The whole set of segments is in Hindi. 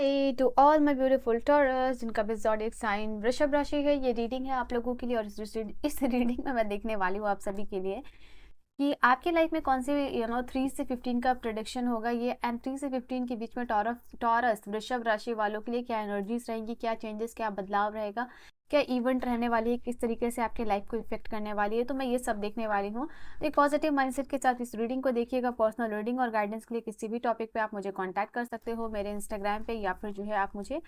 Hi to all my beautiful Taurus जिनका भी ज़ोडिएक साइन वृषभ राशि है। ये रीडिंग है आप लोगों के लिए और इस रीडिंग में मैं देखने वाली हूँ आप सभी के लिए कि आपके लाइफ में कौन से 3 से 15 का प्रेडिक्शन होगा ये एंड 3 से 15 के बीच में टॉरस वृषभ राशि वालों के लिए क्या एनर्जीज रहेंगी, क्या चेंजेस, क्या बदलाव रहेगा, क्या इवेंट रहने वाली है, किस तरीके से आपके लाइफ को इफेक्ट करने वाली है। तो मैं ये सब देखने वाली हूँ। एक पॉजिटिव माइंडसेट के साथ इस रीडिंग को देखिएगा। पर्सनल रीडिंग और गाइडेंस के लिए किसी भी टॉपिक पे आप मुझे कांटेक्ट कर सकते हो मेरे इंस्टाग्राम पे, या फिर जो है आप मुझे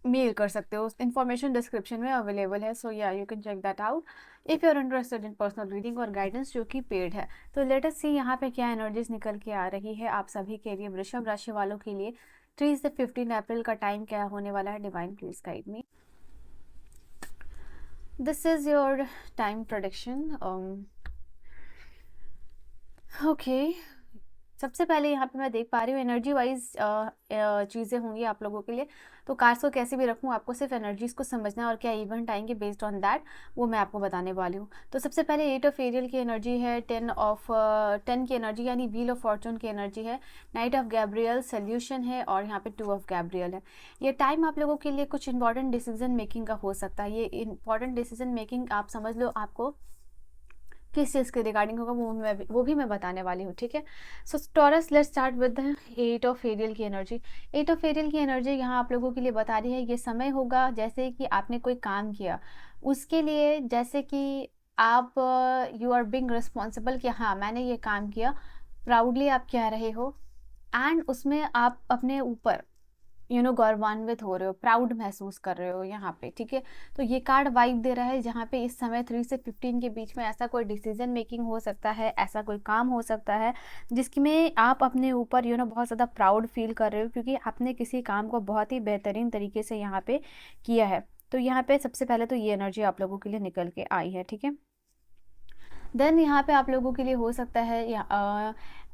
मेल कर सकते हो। इन्फॉर्मेशन डिस्क्रिप्शन में अवेलेबल है, सो या you can check that out if you are interested in personal reading और गाइडेंस जो कि पेड है। तो लेट अस सी यहाँ पे क्या एनर्जीज निकल के आ रही है आप सभी के लिए, वृषभ राशि वालों के लिए 3 से 15 अप्रैल का टाइम क्या होने वाला है। Divine please guide me. This is your time prediction. Okay, सबसे पहले यहाँ पे मैं देख पा रही हूँ एनर्जी वाइज चीज़ें होंगी आप लोगों के लिए। तो कार्ड्स को कैसे भी रखूँ, आपको सिर्फ एनर्जीज को समझना है और क्या इवेंट आएंगे बेस्ड ऑन दैट वो मैं आपको बताने वाली हूँ। तो सबसे पहले 8 ऑफ एरियल की एनर्जी है, 10 की एनर्जी यानी व्हील ऑफ फॉर्चून की एनर्जी है, नाइट ऑफ गैब्रियल सोल्यूशन है और यहाँ पे 2 ऑफ गैब्रियल है। ये टाइम आप लोगों के लिए कुछ इंपॉर्टेंट डिसीजन मेकिंग का हो सकता है। ये इंपॉर्टेंट डिसीजन मेकिंग आप समझ लो आपको किस चीज़ के रिगार्डिंग होगा वो भी मैं बताने वाली हूँ, ठीक है। So Taurus, let's start with 8 of aerial की एनर्जी। 8 ऑफ एरियल की एनर्जी यहाँ आप लोगों के लिए बता रही है ये समय होगा जैसे कि आपने कोई काम किया उसके लिए, जैसे कि आप यू आर बीइंग रिस्पॉन्सिबल कि हाँ मैंने ये काम किया, प्राउडली आप कह रहे हो एंड उसमें आप अपने ऊपर गौरवान्वित हो रहे हो, प्राउड महसूस कर रहे हो यहाँ पे, ठीक है। तो ये कार्ड वाइब दे रहा है जहाँ पे इस समय 3 से 15 के बीच में ऐसा कोई डिसीजन मेकिंग हो सकता है, ऐसा कोई काम हो सकता है जिसमें आप अपने ऊपर बहुत ज़्यादा प्राउड फील कर रहे हो क्योंकि आपने किसी काम को बहुत ही बेहतरीन तरीके से यहाँ पे किया है। तो यहाँ पे सबसे पहले तो ये एनर्जी आप लोगों के लिए निकल के आई है, ठीक है। देन यहाँ पे आप लोगों के लिए हो सकता है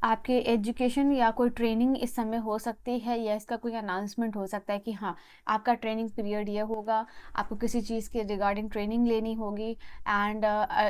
आपके एजुकेशन या कोई ट्रेनिंग इस समय हो सकती है, या इसका कोई अनाउंसमेंट हो सकता है कि हाँ आपका ट्रेनिंग पीरियड ये होगा, आपको किसी चीज़ के रिगार्डिंग ट्रेनिंग लेनी होगी एंड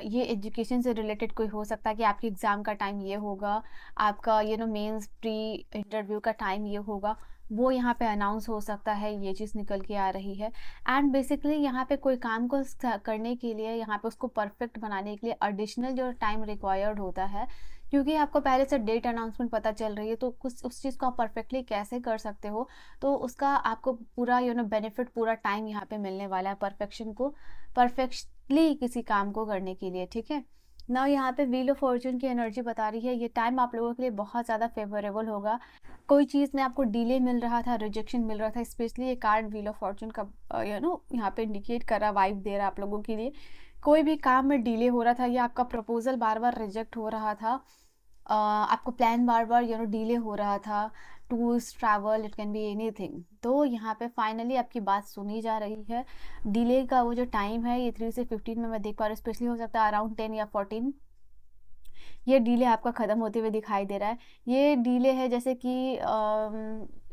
ये एजुकेशन से रिलेटेड कोई हो सकता है कि आपके एग्ज़ाम का टाइम ये होगा, आपका मेंस प्री इंटरव्यू का टाइम ये होगा, वो यहाँ पे अनाउंस हो सकता है। ये चीज़ निकल के आ रही है एंड बेसिकली यहाँ पे कोई काम को करने के लिए, यहाँ पे उसको परफेक्ट बनाने के लिए एडिशनल जो टाइम रिक्वायर्ड होता है, क्योंकि आपको पहले से डेट अनाउंसमेंट पता चल रही है तो कुछ उस चीज़ को आप परफेक्टली कैसे कर सकते हो, तो उसका आपको पूरा बेनिफिट, पूरा टाइम यहाँ पे मिलने वाला है परफेक्शन को, परफेक्टली किसी काम को करने के लिए, ठीक है ना। यहाँ पे व्हील ऑफ फॉर्चून की एनर्जी बता रही है ये टाइम आप लोगों के लिए बहुत ज़्यादा फेवरेबल होगा। कोई चीज़ में आपको डिले मिल रहा था, रिजेक्शन मिल रहा था, स्पेशली ये कार्ड व्हील ऑफ फॉर्चून का यहाँ पे इंडिकेट कर रहा, वाइब दे रहा आप लोगों के लिए। कोई भी काम में डिले हो रहा था या आपका प्रपोजल बार बार रिजेक्ट हो रहा था, आपको प्लान बार बार डिले हो रहा था, tours, travel, it can be anything, तो यहाँ पे फाइनली आपकी बात सुनी जा रही है। डिले का वो जो टाइम है ये 3 से 15 में मैं देख पा रही हूँ, स्पेशली हो सकता है अराउंड 10 या 14 ये डिले आपका ख़त्म होते हुए दिखाई दे रहा है। ये डिले है जैसे कि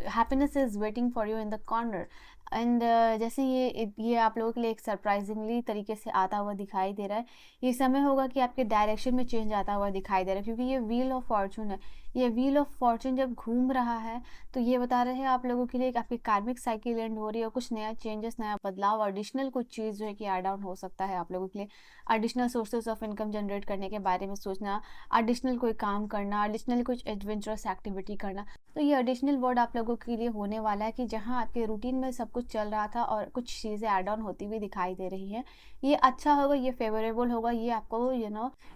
happiness is waiting for you in the corner and जैसे ये आप लोगों के लिए एक सरप्राइजिंगली तरीके से आता हुआ दिखाई दे रहा है। ये समय होगा कि आपके डायरेक्शन में चेंज आता हुआ दिखाई दे रहा है क्योंकि ये व्हील ऑफ फॉर्चून है। ये व्हील ऑफ फॉर्चून जब घूम रहा है तो ये बता रहे हैं आप लोगों के लिए कि आपकी कार्मिक साइकिल एंड हो रही है और कुछ नया चेंजेस, नया बदलाव, एडिशनल कुछ चीज़ जो है कि ऐड ऑन हो सकता है आप लोगों के लिए। Additional sources of income generate करने के बारे में सोचना, एडिशनल कोई काम करना, एडिशनल कुछ एडवेंचरस एक्टिविटी करना। तो ये एडिशनल वर्ड आप लोगों के लिए होने वाला है कि जहाँ आपके रूटीन में सब कुछ चल रहा था और कुछ चीज़ें ऐड ऑन होती हुई दिखाई दे रही हैं। ये अच्छा होगा, ये फेवरेबल होगा, ये आपको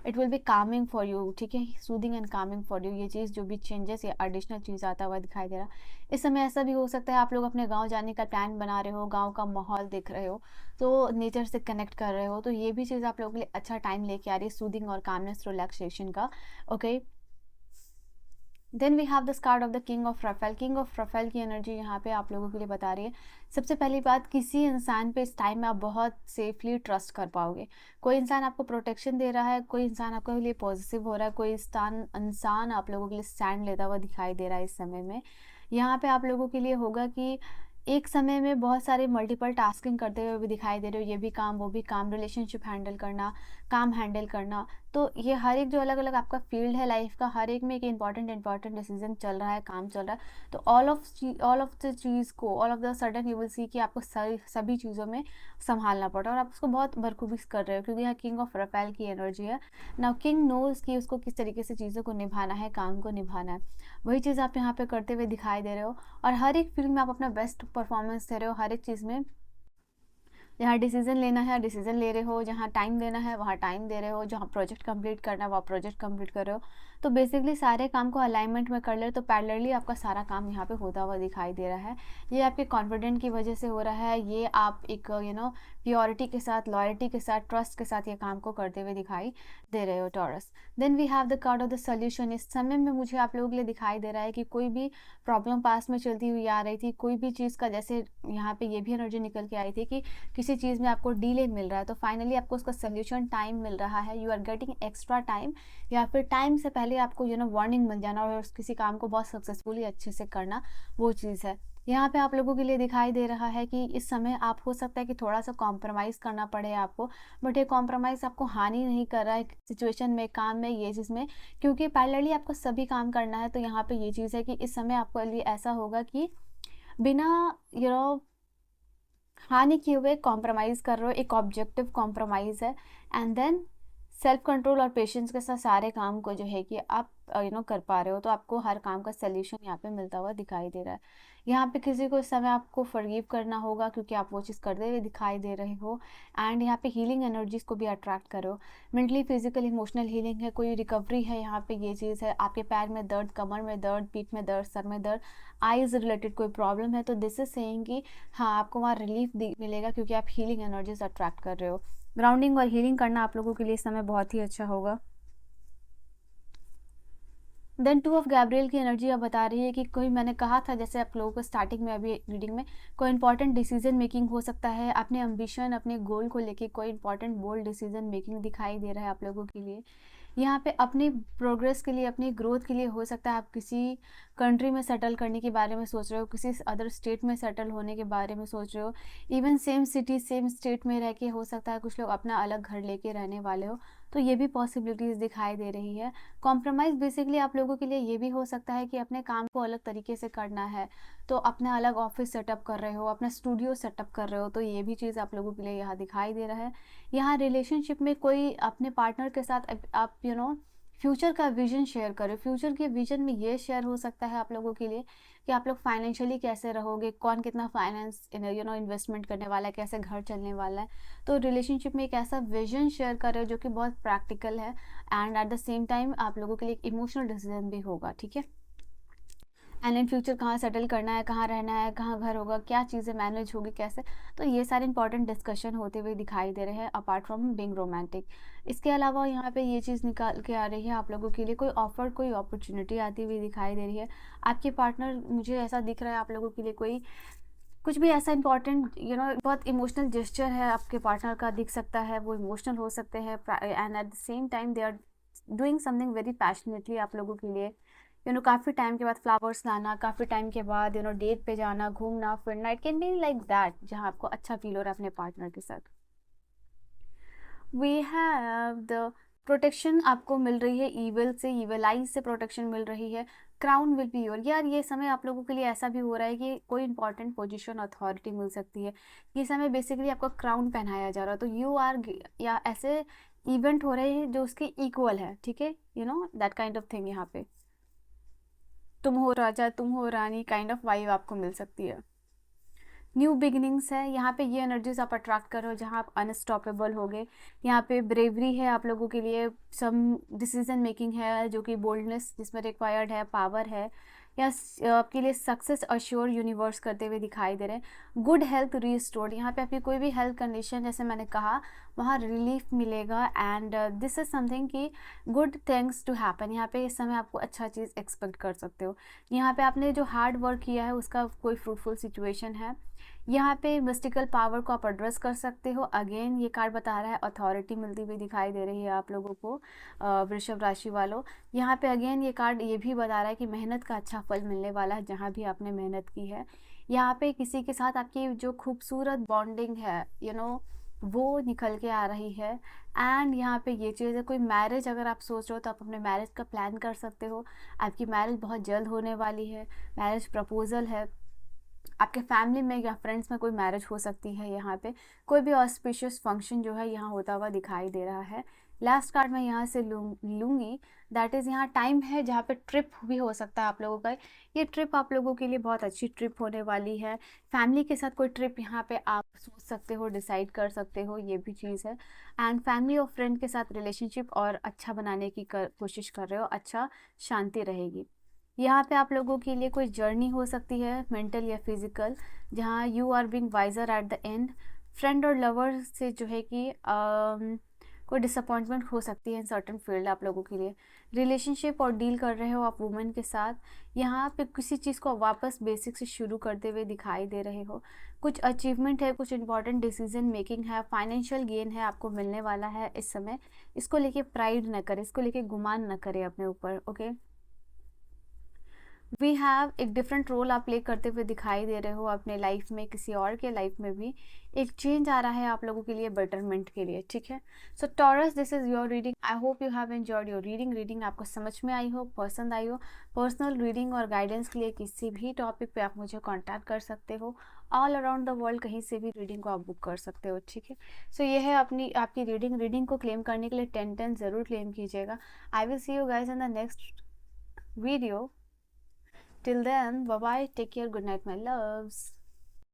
it will be Kameng for you, ठीक है, soothing and Kameng for you. ये चीज़ जो भी चेंजेस या एडिशनल चीज़ आता हुआ दिखाई दे रहा। इस समय ऐसा भी हो सकता है आप लोग अपने गाँव जाने का प्लान बना रहे हो, गाँव का माहौल देख रहे हो, तो नेचर से कनेक्ट कर रहे हो, तो ये भी चीज़ आप लोगों के लिए अच्छा टाइम लेके आ रही है, सूदिंग और कामनेस, रिलैक्सेशन का। Okay, then we have this card of the king of रफेल। किंग ऑफ रफेल की एनर्जी यहाँ पे आप लोगों के लिए बता रही है सबसे पहली बात, किसी इंसान पे इस टाइम में आप बहुत सेफली ट्रस्ट कर पाओगे। कोई इंसान आपको प्रोटेक्शन दे रहा है, कोई इंसान आपके लिए पॉजिटिव हो रहा है, कोई इंसान आप लोगों के लिए स्टैंड लेता हुआ दिखाई दे रहा है इस समय में। यहाँ पे आप लोगों के लिए होगा कि एक समय में बहुत सारे मल्टीपल टास्किंग करते हुए भी दिखाई दे रहे हो, ये भी काम वो भी काम, रिलेशनशिप हैंडल करना, काम हैंडल करना। तो ये हर एक जो अलग अलग आपका फील्ड है लाइफ का, हर एक में एक इंपॉर्टेंट डिसीजन चल रहा है, काम चल रहा है। तो ऑल ऑफ द चीज़ को, all of the sudden you will see कि आपको सभी चीज़ों में संभालना पड़ रहा है और आप उसको बहुत बखूबी कर रहे हो, क्योंकि यहाँ किंग ऑफ रफेल की एनर्जी है। नाउ किंग नोज कि उसको किस तरीके से चीज़ों को निभाना है, काम को निभाना है, वही चीज़ आप यहाँ पे करते हुए दिखाई दे रहे हो। और हर एक फील्ड में आप अपना बेस्ट परफॉर्मेंस दे रहे हो, हर एक चीज़ में। जहाँ डिसीजन लेना है डिसीजन ले रहे हो, जहाँ टाइम देना है वहाँ टाइम दे रहे हो, जहाँ प्रोजेक्ट कंप्लीट करना है वहाँ प्रोजेक्ट कंप्लीट कर रहे हो। तो बेसिकली सारे काम को अलाइनमेंट में कर ले, तो पैरेलली आपका सारा काम यहाँ पे होता हुआ दिखाई दे रहा है। ये आपके कॉन्फिडेंट की वजह से हो रहा है, ये आप एक प्योरिटी के साथ, लॉयल्टी के साथ, ट्रस्ट के साथ ये काम को करते हुए दिखाई दे रहे हो Taurus. Then we have the card of the solution. इस समय में मुझे आप लोगों के लिए दिखाई दे रहा है कि कोई भी प्रॉब्लम पास में चलती हुई आ रही थी, कोई भी चीज़ का, जैसे यहाँ पे ये भी एनर्जी निकल के आई थी कि किसी चीज़ में आपको डिले मिल रहा है, तो फाइनली आपको उसका सोल्यूशन टाइम मिल रहा है, you are getting extra time, या फिर टाइम से पहले आपको वार्निंग मिल जाना और किसी काम को बहुत सक्सेसफुली अच्छे से करना, वो चीज़ है। यहाँ पे आप लोगों के लिए दिखाई दे रहा है कि इस समय आप, हो सकता है कि थोड़ा सा कॉम्प्रोमाइज़ करना पड़े आपको, बट ये कॉम्प्रोमाइज़ आपको हानि नहीं कर रहा है सिचुएशन में, काम में, ये चीज़ में, क्योंकि पैरेलली आपको सभी काम करना है। तो यहाँ पे ये चीज़ है कि इस समय आपके लिए ऐसा होगा कि बिना हानि किए हुए कॉम्प्रोमाइज़ कर रहे हो, एक ऑब्जेक्टिव कॉम्प्रोमाइज़ है। एंड देन सेल्फ कंट्रोल और पेशेंस के साथ सारे काम को जो है कि आप कर पा रहे हो, तो आपको हर काम का सल्यूशन यहाँ पे मिलता हुआ दिखाई दे रहा है। यहाँ पे किसी को इस समय आपको फॉरगिव करना होगा, क्योंकि आप वो चीज़ करते हुए दिखाई दे रहे हो। एंड यहाँ पे हीलिंग एनर्जीज़ को भी अट्रैक्ट करो, मेंटली, फिजिकल, इमोशनल हीलिंग है, कोई रिकवरी है, यहाँ पे ये चीज़ है। आपके पैर में दर्द, कमर में दर्द, पीठ में दर्द, सर में दर्द, आईज रिलेटेड कोई प्रॉब्लम है, तो दिस इज सेइंग कि हाँ, आपको वहाँ रिलीफ मिलेगा, क्योंकि आप हीलिंग एनर्जीज अट्रैक्ट कर रहे हो। ग्राउंडिंग और हीलिंग करना आप लोगों के लिए इस समय बहुत ही अच्छा होगा। देन टू ऑफ गैब्रियल की एनर्जी अब बता रही है कि कोई, मैंने कहा था जैसे आप लोगों को स्टार्टिंग में अभी रीडिंग में, कोई इंपॉर्टेंट डिसीजन मेकिंग हो सकता है, अपने एम्बिशन, अपने गोल को लेके कोई इंपॉर्टेंट बोल्ड डिसीजन मेकिंग दिखाई दे रहा है आप लोगों के लिए। यहाँ पे अपनी प्रोग्रेस के लिए, अपनी ग्रोथ के लिए, हो सकता है आप किसी कंट्री में सेटल करने के बारे में सोच रहे हो, किसी अदर स्टेट में सेटल होने के बारे में सोच रहे हो, even same city same state में रह के, हो सकता है कुछ लोग अपना अलग घर लेके रहने वाले हो, तो ये भी पॉसिबिलिटीज़ दिखाई दे रही है। कॉम्प्रोमाइज़ बेसिकली आप लोगों के लिए ये भी हो सकता है कि अपने काम को अलग तरीके से करना है, तो अपना अलग ऑफिस सेटअप कर रहे हो, अपना स्टूडियो सेटअप कर रहे हो, तो ये भी चीज़ आप लोगों के लिए यहाँ दिखाई दे रहा है। यहाँ रिलेशनशिप में कोई अपने पार्टनर के साथ आप फ्यूचर का विजन शेयर करें। फ्यूचर के विजन में ये शेयर हो सकता है आप लोगों के लिए कि आप लोग फाइनेंशियली कैसे रहोगे, कौन कितना फाइनेंस इन्वेस्टमेंट करने वाला है, कैसे घर चलने वाला है। तो रिलेशनशिप में एक ऐसा विजन शेयर करें जो कि बहुत प्रैक्टिकल है, and at the same time आप लोगों के लिए एक इमोशनल डिसीजन भी होगा, ठीक है। एंड इन फ्यूचर कहाँ सेटल करना है, कहाँ रहना है, कहाँ घर होगा, क्या चीज़ें मैनेज होगी, कैसे, तो ये सारे इंपॉर्टेंट डिस्कशन होते हुए दिखाई दे रहे हैं, अपार्ट फ्रॉम बीइंग रोमांटिक। इसके अलावा यहाँ पे ये चीज़ निकाल के आ रही है आप लोगों के लिए, कोई ऑफर, कोई अपॉर्चुनिटी आती हुई दिखाई दे रही है। आपके पार्टनर, मुझे ऐसा दिख रहा है आप लोगों के लिए कोई कुछ भी ऐसा इंपॉर्टेंट बहुत इमोशनल जेस्चर है आपके पार्टनर का, दिख सकता है, वो इमोशनल हो सकते हैं, and at the same time they are doing something very passionately आप लोगों के लिए। काफ़ी टाइम के बाद फ्लावर्स लाना, काफ़ी टाइम के बाद डेट पे जाना, घूमना फिरना, it can be like that, जहाँ आपको अच्छा फील हो रहा है अपने पार्टनर के साथ। वी हैव द प्रोटेक्शन आपको मिल रही है, ईविल से, ईविल आइज से प्रोटेक्शन मिल रही है। Crown will be your. यार ये समय आप लोगों के लिए ऐसा भी हो रहा है कि कोई इंपॉर्टेंट पोजीशन, अथॉरिटी मिल सकती है। ये समय बेसिकली आपको क्राउन पहनाया जा रहा है, तो यू आर, या ऐसे इवेंट हो रहे हैं जो उसके इक्वल है, ठीक है, दैट काइंड ऑफ थिंग। यहाँ पे तुम हो राजा, तुम हो रानी काइंड ऑफ वाइब आपको मिल सकती है। न्यू बिगिनिंग्स है, यहाँ पे ये एनर्जीज आप अट्रैक्ट करो जहाँ आप अनस्टॉपेबल हो गए। यहाँ पे ब्रेवरी है आप लोगों के लिए, सम डिसीजन मेकिंग है जो कि बोल्डनेस जिसमें रिक्वायर्ड है, पावर है, या आपके लिए सक्सेस अश्योर यूनिवर्स करते हुए दिखाई दे रहे हैं। गुड हेल्थ रीस्टोर्ड, यहाँ पे आपकी कोई भी हेल्थ कंडीशन, जैसे मैंने कहा, वहाँ रिलीफ मिलेगा एंड दिस इज़ समथिंग कि गुड थिंग्स टू हैपन। यहाँ पे इस समय आपको अच्छा चीज़ एक्सपेक्ट कर सकते हो। यहाँ पे आपने जो हार्ड वर्क किया है उसका कोई फ्रूटफुल सिचुएशन है। यहाँ पे मिस्टिकल पावर को आप एड्रेस कर सकते हो। अगेन ये कार्ड बता रहा है अथॉरिटी मिलती हुई दिखाई दे रही है आप लोगों को, वृषभ राशि वालों। यहाँ पे अगेन ये कार्ड ये भी बता रहा है कि मेहनत का अच्छा फल मिलने वाला है जहाँ भी आपने मेहनत की है। यहाँ पे किसी के साथ आपकी जो खूबसूरत बॉन्डिंग है वो निकल के आ रही है। एंड यहाँ पे ये चीज़ है, कोई मैरिज अगर आप सोच रहे हो तो आप अपने मैरिज का प्लान कर सकते हो। आपकी मैरिज बहुत जल्द होने वाली है। मैरिज प्रपोजल है, आपके फैमिली में या फ्रेंड्स में कोई मैरिज हो सकती है। यहाँ पे कोई भी ऑस्पिशियस फंक्शन जो है यहाँ होता हुआ दिखाई दे रहा है। लास्ट कार्ड मैं यहाँ से लूँगी, दैट इज़ यहाँ टाइम है जहाँ पे ट्रिप भी हो सकता है आप लोगों का। ये ट्रिप आप लोगों के लिए बहुत अच्छी ट्रिप होने वाली है। फैमिली के साथ कोई ट्रिप यहाँ पे आप सोच सकते हो, डिसाइड कर सकते हो, ये भी चीज़ है। एंड फैमिली और फ्रेंड के साथ रिलेशनशिप और अच्छा बनाने की कोशिश कर रहे हो, अच्छा शांति रहेगी। यहाँ पे आप लोगों के लिए कोई जर्नी हो सकती है, मेंटल या फिजिकल, जहाँ you are being wiser at the end. Friend और लवर से जो है कि कोई डिसअपॉइंटमेंट हो सकती है इन सर्टन फील्ड आप लोगों के लिए। रिलेशनशिप और डील कर रहे हो आप वुमेन के साथ, यहाँ पे किसी चीज़ को वापस बेसिक से शुरू करते हुए दिखाई दे रहे हो। कुछ अचीवमेंट है, कुछ इंपॉर्टेंट डिसीजन मेकिंग है, फाइनेंशियल गेन है आपको मिलने वाला है इस समय। इसको लेके प्राइड न करें, इसको लेके गुमान न करें अपने ऊपर, ओके। वी हैव एक डिफरेंट रोल आप प्ले करते हुए दिखाई दे रहे हो अपने लाइफ में, किसी और के लाइफ में भी एक चेंज आ रहा है आप लोगों के लिए बेटरमेंट के लिए, ठीक है। So Taurus, this is your reading. I hope you have enjoyed your reading आपको समझ में आई हो, पसंद आई हो। पर्सनल रीडिंग और गाइडेंस के लिए किसी भी टॉपिक पे आप मुझे कॉन्टैक्ट कर सकते हो। ऑल अराउंड द वर्ल्ड कहीं से भी रीडिंग को आप बुक कर सकते हो, ठीक है। सो ये है आपकी रीडिंग को क्लेम करने के लिए 10 ज़रूर क्लेम कीजिएगा। I will see you guys in the next video. Till then, bye bye. Take care. Good night, my loves.